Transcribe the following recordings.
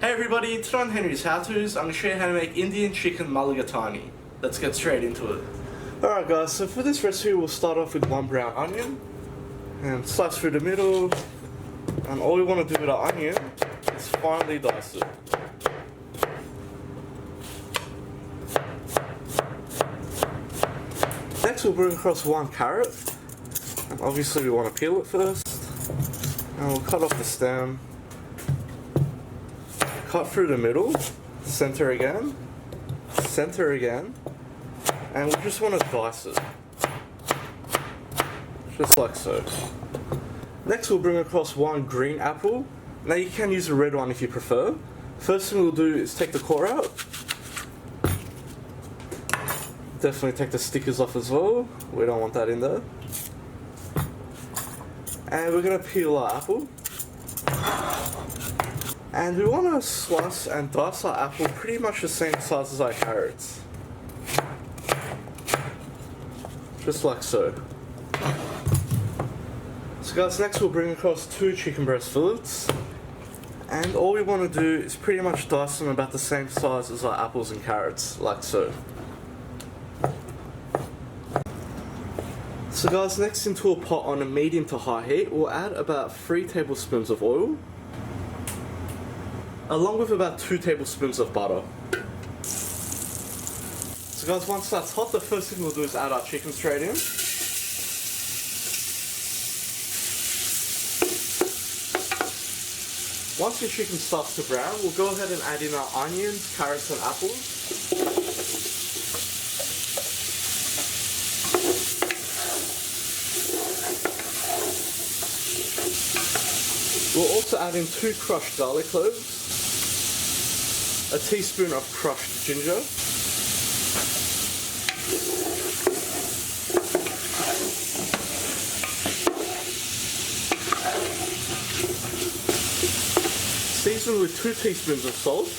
Hey everybody, today on Henry's How To's, I'm going to show you how to make Indian chicken mulligatawny. Let's get straight into it. Alright guys, so for this recipe we'll start off with one brown onion and slice through the middle, and all we want to do with our onion is finely dice it. Next we'll bring across one carrot, and obviously we want to peel it first, and we'll cut off the stem. Cut through the middle, center again, and we just want to dice it. Just like so. Next we'll bring across one green apple. Now you can use a red one if you prefer. First thing we'll do is take the core out. Definitely take the stickers off as well. We don't want that in there. And we're going to peel our apple. And we want to slice and dice our apple pretty much the same size as our carrots. Just like so. So guys, next we'll bring across two chicken breast fillets. And all we want to do is pretty much dice them about the same size as our apples and carrots, like so. So guys, next into a pot on a medium to high heat, we'll add about 3 tablespoons of oil, along with about 2 tablespoons of butter. So guys, once that's hot, the first thing we'll do is add our chicken straight in. Once your chicken starts to brown, we'll go ahead and add in our onions, carrots and apples. We'll also add in 2 crushed garlic cloves, a teaspoon of crushed ginger, season with 2 teaspoons of salt,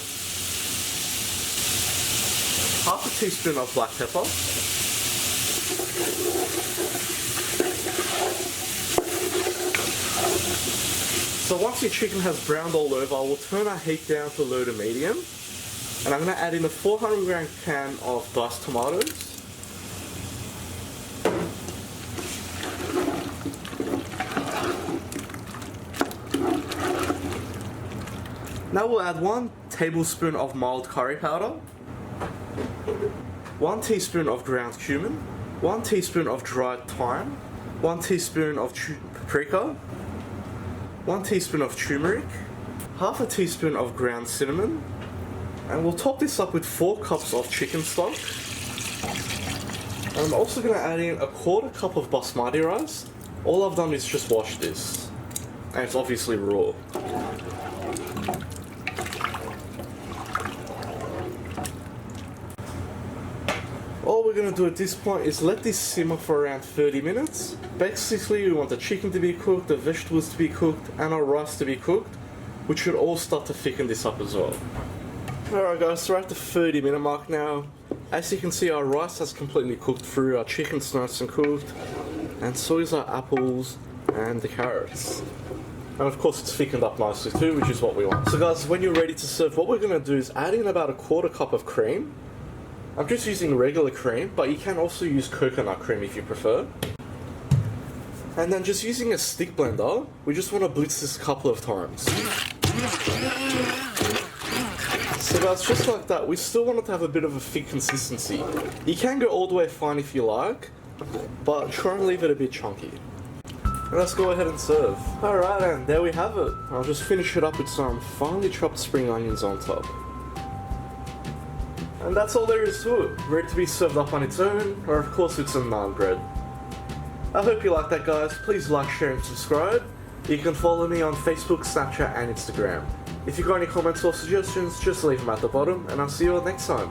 half a teaspoon of black pepper, so once your chicken has browned all over, we'll turn our heat down to low to medium. And I'm going to add in a 400 gram can of diced tomatoes. Now we'll add 1 tablespoon of mild curry powder, 1 teaspoon of ground cumin, 1 teaspoon of dried thyme, 1 teaspoon of paprika, 1 teaspoon of turmeric, half a teaspoon of ground cinnamon, and we'll top this up with 4 cups of chicken stock. And I'm also going to add in a 1/4 cup of basmati rice. All I've done is just wash this, and it's obviously raw. All we're going to do at this point is let this simmer for around 30 minutes. Basically we want the chicken to be cooked, the vegetables to be cooked, and our rice to be cooked, which should all start to thicken this up as well. Alright guys, so we're at the 30-minute mark now. As you can see, our rice has completely cooked through, our chicken's nice and cooked, and so is our apples and the carrots. And of course it's thickened up nicely too, which is what we want. So guys, when you're ready to serve, what we're going to do is add in about a 1/4 cup of cream. I'm just using regular cream, but you can also use coconut cream if you prefer. And then just using a stick blender, we just want to blitz this a couple of times. So guys, just like that, we still want it to have a bit of a thick consistency. You can go all the way fine if you like, but try and leave it a bit chunky. And let's go ahead and serve. Alright, and there we have it. I'll just finish it up with some finely chopped spring onions on top. And that's all there is to it. Ready to be served up on its own, or of course with some naan bread. I hope you like that guys. Please like, share and subscribe. You can follow me on Facebook, Snapchat and Instagram. If you've got any comments or suggestions, just leave them at the bottom, and I'll see you all next time.